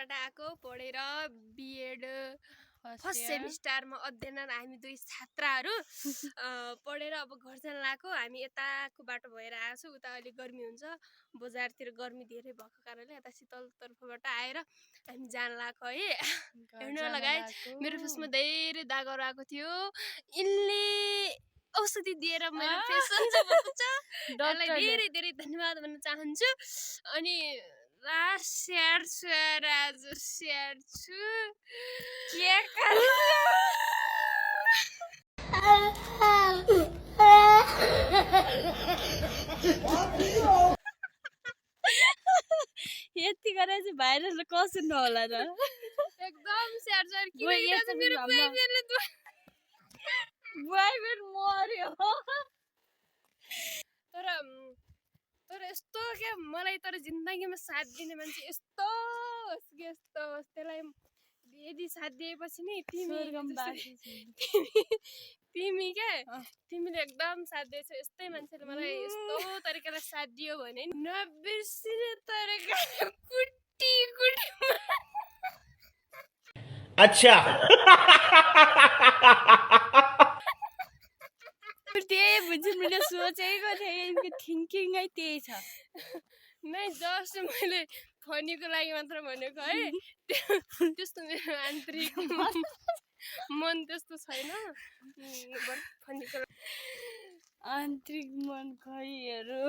विदेशबाट आएको पढेर बिएड फर्स्ट सेमिस्टरमा अध्ययन हामी दुई छात्राहरू पढेर अब घर जान लागेको हामी यताको बाटो भएर आएको छौँ उता अलि गर्मी हुन्छ बजारतिर गर्मी धेरै भएको कारणले यता शीतल तर्फबाट आएर हामी जान लागेको है हेर्नु लगाए मेरो फेसमा धेरै दागहरू आएको थियो इनले औषधि दिएर मेरो फेस सन्चो भएको छ डक्टरलाई धेरै धेरै धन्यवाद भन्न चाहन्छु अनि लास्ट स्याड आज स्याड छु के यति गरेर चाहिँ भाइरल कसो नहोला र एकदम स्याड छ मेरो बोयफ्रेन्ड मर्यो तर यस्तो क्या मलाई तर जिन्दगीमा साथ दिने मान्छे यस्तो होस् कि यस्तो होस् त्यसलाई यदि साथ दिएपछि नि तिमी क्या तिमीले एकदम साथ दिएछौ यस्तै मान्छेले मलाई यस्तो तरिकाले साथ दियो भने नबिर्सिने तरिकाले कुटी अच्छा त्यही बुझ्छु मैले सोचेको थिएँ यिनको थिङ्किङै त्यही छ नै जस्ट मैले फनीको लागि मात्र भनेको है त्यस्तो मेरो आन्तरिक मन त्यस्तो छैन फनीको आन्तरिक मन खैहरू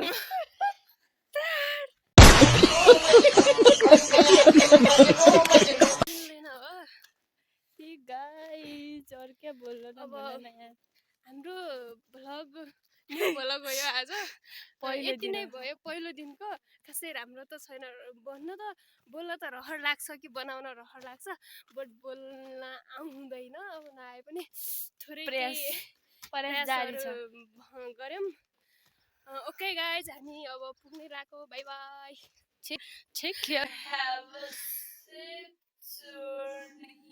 गाइस और क्या बोल्नु अब हाम्रो भ्लग भ्लग भयो आज यति नै भयो पहिलो दिनको खासै राम्रो त छैन बोल्न त रहर लाग्छ कि बनाउन रहर लाग्छ बट बोल्न आउँदैन अब नआए पनि थोरै प्रयासहरू गऱ्यौँ ओके गाइज हामी अब पुग्नै लाग्यो by by Take care. Have a safe journey.